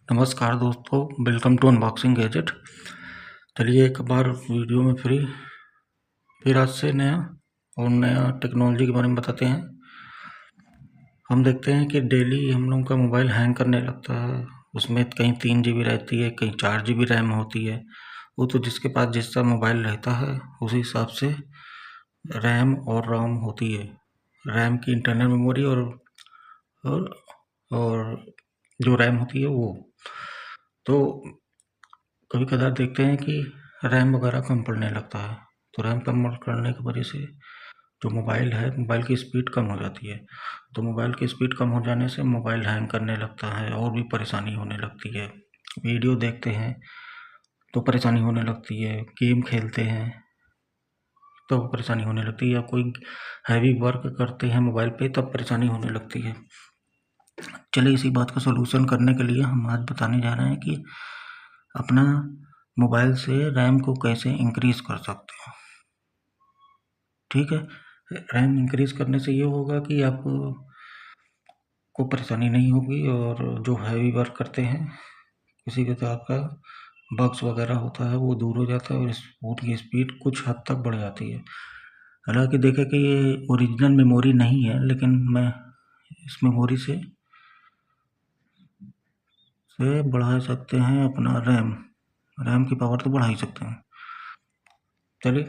नमस्कार दोस्तों, welcome to unboxing gadget. चलिए एक बार वीडियो में फिर आज से नया टेक्नोलॉजी के बारे में बताते हैं। हम देखते हैं कि डेली हम लोगों का मोबाइल हैंग करने लगता है। उसमें कहीं 3 GB रहती है, कहीं 4 GB रैम होती है। वो तो जिसके पास जिसका मोबाइल रहता है उसी हिसाब से रैम और रोम होती है। रैम की इंटरनल मेमोरी और और जो रैम होती है वो तो कभी कदार देखते हैं कि रैम वगैरह कम पड़ने लगता है। तो रैम कम करने की वजह से जो मोबाइल की स्पीड कम हो जाती है। तो मोबाइल की स्पीड कम हो जाने से मोबाइल हैंग करने लगता है और भी परेशानी होने लगती है। वीडियो देखते हैं तो परेशानी होने लगती है, गेम खेलते हैं तो परेशानी होने लगती है, या कोई हैवी वर्क करते हैं मोबाइल पे तब परेशानी होने लगती है। चलिए इसी बात का सलूशन करने के लिए हम आज बताने जा रहे हैं कि अपना मोबाइल से रैम को कैसे इंक्रीज़ कर सकते हैं। ठीक है, रैम इंक्रीज़ करने से ये होगा कि आपको परेशानी नहीं होगी, और जो हैवी वर्क करते हैं किसी भी तरह का बग्स वगैरह होता है वो दूर हो जाता है और फ़ोन की स्पीड कुछ हद तक बढ़ जाती है। हालांकि देखें कि ये ओरिजिनल मेमोरी नहीं है, लेकिन मैं इस मेमोरी से बढ़ा सकते हैं अपना रैम की पावर तो बढ़ा ही सकते हैं। चलिए,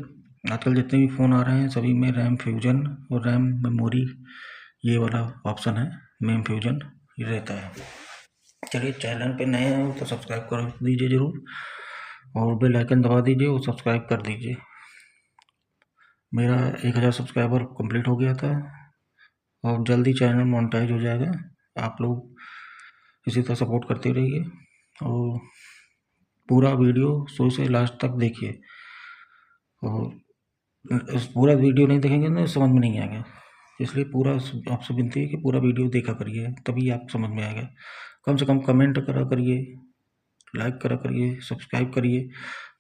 आजकल जितने भी फ़ोन आ रहे हैं सभी में रैम फ्यूजन और रैम मेमोरी ये वाला ऑप्शन है, मेम फ्यूजन ये रहता है। चलिए, चैनल पे नए हैं तो सब्सक्राइब कर दीजिए ज़रूर, और बेल आइकन दबा दीजिए और सब्सक्राइब कर दीजिए। मेरा 1000 सब्सक्राइबर कंप्लीट हो गया था और जल्दी चैनल मोनेटाइज हो जाएगा। आप लोग इसी तरह सपोर्ट करते रहिए और पूरा वीडियो शुरू से लास्ट तक देखिए। और इस पूरा वीडियो नहीं देखेंगे ना समझ में नहीं आएगा, इसलिए पूरा आपसे विनती है कि पूरा वीडियो देखा करिए, तभी आप समझ में आएगा। कम से कम कमेंट करा करिए, लाइक करा करिए, सब्सक्राइब करिए,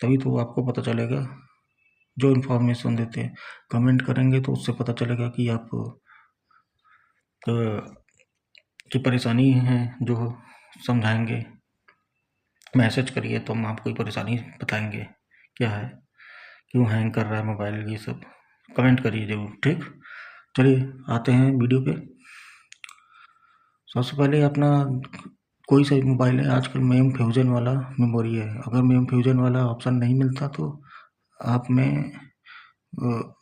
तभी तो आपको पता चलेगा जो इन्फॉर्मेशन देते हैं। कमेंट करेंगे तो उससे पता चलेगा कि आप जो परेशानी है जो समझाएंगे। मैसेज करिए तो हम आपको परेशानी बताएंगे क्या है, क्यों हैंग कर रहा है मोबाइल, ये सब कमेंट करिए जरूर। ठीक, चलिए आते हैं वीडियो पे। सबसे पहले अपना कोई सा भी मोबाइल है, आजकल मेम फ्यूजन वाला मेमोरी है। अगर मेम फ्यूजन वाला ऑप्शन नहीं मिलता तो आप में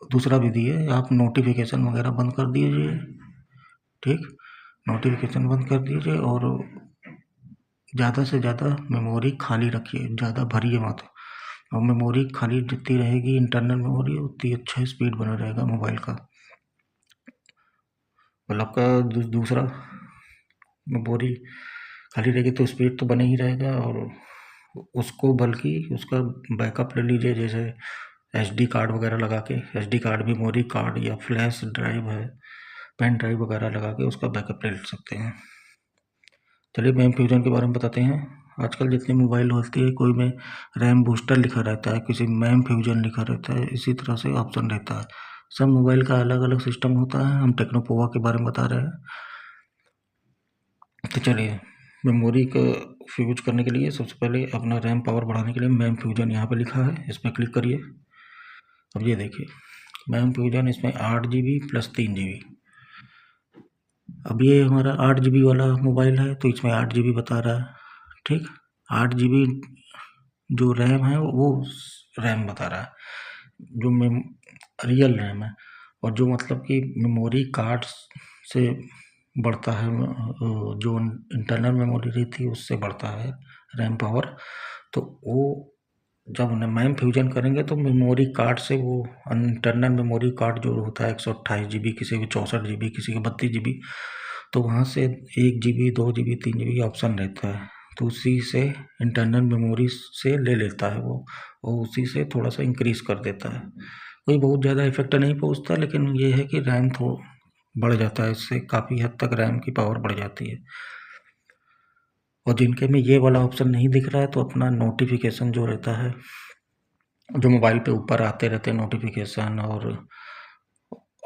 दूसरा विधि है, आप नोटिफिकेशन वगैरह बंद कर दीजिए। ठीक, नोटिफिकेशन बंद कर दीजिए और ज़्यादा से ज़्यादा मेमोरी खाली रखिए, ज़्यादा भरिए मत। और मेमोरी खाली जितनी रहेगी इंटरनल मेमोरी उतनी अच्छा स्पीड बना रहेगा मोबाइल का। और आपका दूसरा मेमोरी खाली रहेगी तो स्पीड तो बने ही रहेगा, और उसको बल्कि उसका बैकअप ले लीजिए, जैसे SD कार्ड वगैरह लगा के, SD कार्ड, मेमोरी कार्ड या फ्लैश ड्राइव है, पेन ड्राइव वगैरह लगा के उसका बैकअप ले सकते हैं। चलिए मेम फ्यूजन के बारे में बताते हैं। आजकल जितनी मोबाइल होती है कोई में रैम बूस्टर लिखा रहता है, किसी में मैम फ्यूजन लिखा रहता है, इसी तरह से ऑप्शन रहता है। सब मोबाइल का अलग अलग सिस्टम होता है। हम टेक्नोपोवा के बारे में बता रहे हैं। तो चलिए, मेमोरी को फ्यूज करने के लिए सबसे पहले अपना रैम पावर बढ़ाने के लिए मैम फ्यूजन यहाँ पे लिखा है, इस पर क्लिक करिए। अब ये देखिए मैम फ्यूजन, इसमें 8 GB + 3 GB। अब ये हमारा 8 GB वाला मोबाइल है तो इसमें 8 GB बता रहा है। ठीक, 8 GB जो रैम है वो रैम बता रहा है, जो रियल रैम है। और जो मतलब कि मेमोरी कार्ड से बढ़ता है, जो इंटरनल मेमोरी रहती है उससे बढ़ता है रैम पावर। तो वो जब मैम फ्यूजन करेंगे तो मेमोरी कार्ड से वो इंटरनल मेमोरी कार्ड जो होता है 128 GB, किसी की 64 GB, किसी की 32 GB, तो वहाँ से 1 GB 2 GB 3 GB ऑप्शन रहता है। तो उसी से इंटरनल मेमोरी से ले लेता है वो, और उसी से थोड़ा सा इंक्रीज कर देता है। कोई बहुत ज़्यादा इफेक्ट नहीं पहुँचता, लेकिन ये है कि रैम थोड़ा बढ़ जाता है, इससे काफ़ी हद तक रैम की पावर बढ़ जाती है। और जिनके में ये वाला ऑप्शन नहीं दिख रहा है तो अपना नोटिफिकेशन जो रहता है, जो मोबाइल पे ऊपर आते रहते हैं नोटिफिकेशन,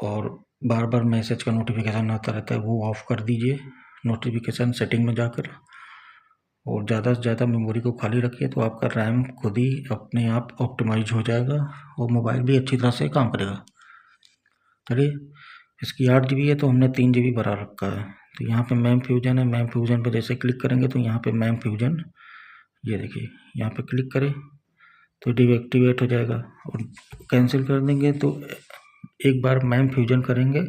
और बार बार मैसेज का नोटिफिकेशन आता रहता है, वो ऑफ़ कर दीजिए नोटिफिकेशन सेटिंग में जाकर। और ज़्यादा से ज़्यादा मेमोरी को खाली रखिए तो आपका रैम खुद ही अपने आप ऑप्टिमाइज हो जाएगा और मोबाइल भी अच्छी तरह से काम करेगा। चलिए, इसकी 8 GB है तो हमने 3 GB भरा रखा है। तो यहाँ पे मैम फ्यूजन है, मैम फ्यूजन पे जैसे क्लिक करेंगे तो यहाँ पे मैम फ्यूजन, ये देखिए यहाँ पे क्लिक करें तो डीएक्टिवेट हो जाएगा और कैंसिल कर देंगे तो एक बार मैम फ्यूजन करेंगे।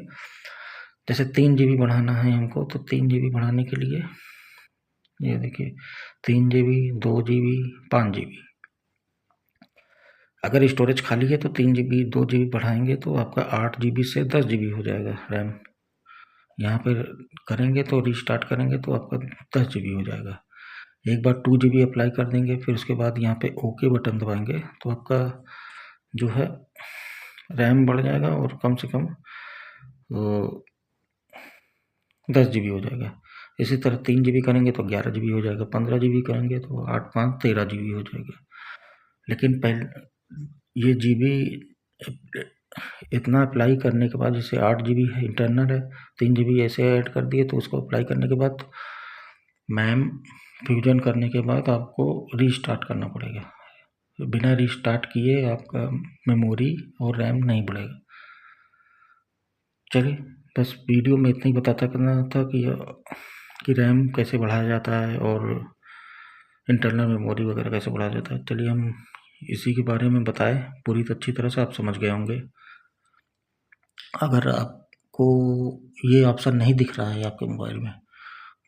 जैसे 3 GB बढ़ाना है हमको तो 3 GB बढ़ाने के लिए ये देखिए 3 GB, 2 GB, 5 GB। अगर स्टोरेज खाली है तो 3 GB, 2 GB बढ़ाएंगे तो आपका 8 GB से 10 GB हो जाएगा रैम। यहाँ पर करेंगे तो रीस्टार्ट करेंगे तो आपका 10 GB हो जाएगा। एक बार 2 GB अप्लाई कर देंगे, फिर उसके बाद यहाँ पे ओके बटन दबाएंगे तो आपका जो है रैम बढ़ जाएगा और कम से कम 10 GB हो जाएगा। इसी तरह 3 GB करेंगे तो 11 GB हो जाएगा, 15 GB करेंगे तो 8 5 13 GB हो जाएगा। लेकिन पहले ये GB इतना अप्लाई करने के बाद, जैसे 8 GB है इंटरनल है, 3 GB ऐसे ऐड कर दिए तो उसको अप्लाई करने के बाद मैम फ्यूजन करने के बाद आपको रीस्टार्ट करना पड़ेगा। बिना रीस्टार्ट किए आपका मेमोरी और रैम नहीं बढ़ेगा। चलिए, बस वीडियो में इतना ही बताता करना था कि रैम कैसे बढ़ाया जाता है और इंटरनल मेमोरी वगैरह कैसे बढ़ाया जाता है। चलिए, हम इसी के बारे में बताए पूरी अच्छी तरह से आप समझ गए होंगे। अगर आपको ये ऑप्शन नहीं दिख रहा है आपके मोबाइल में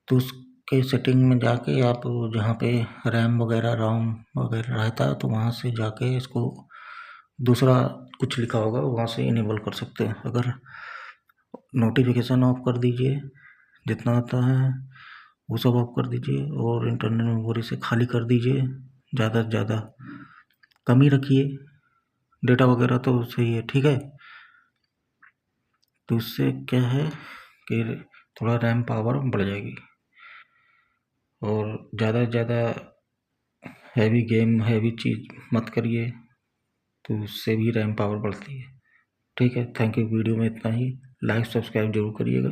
तो उसके सेटिंग में जाके आप जहाँ पे रैम वगैरह रोम वगैरह रहता है तो वहाँ से जाके इसको दूसरा कुछ लिखा होगा वहाँ से इनेबल कर सकते हैं। अगर नोटिफिकेशन ऑफ कर दीजिए, जितना आता है वो सब ऑफ कर दीजिए और इंटरनल मेमोरी से खाली कर दीजिए। ज़्यादा से ज़्यादा कम ही रखिए, डेटा वगैरह तो सही है, ठीक है। तो इससे क्या है कि थोड़ा रैम पावर बढ़ जाएगी और ज़्यादा से ज़्यादा हैवी गेम हैवी चीज़ मत करिए तो उससे भी रैम पावर बढ़ती है, ठीक है। Thank you. वीडियो में इतना ही। लाइक सब्सक्राइब जरूर करिएगा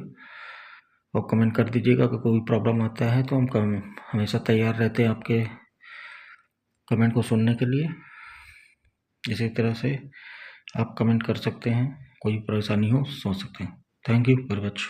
और कमेंट कर दीजिएगा। अगर कोई प्रॉब्लम आता है तो हम हमेशा तैयार रहते हैं आपके कमेंट को सुनने के लिए। इसी तरह से आप कमेंट कर सकते हैं, कोई परेशानी हो सोच सकते हैं। Thank you very much.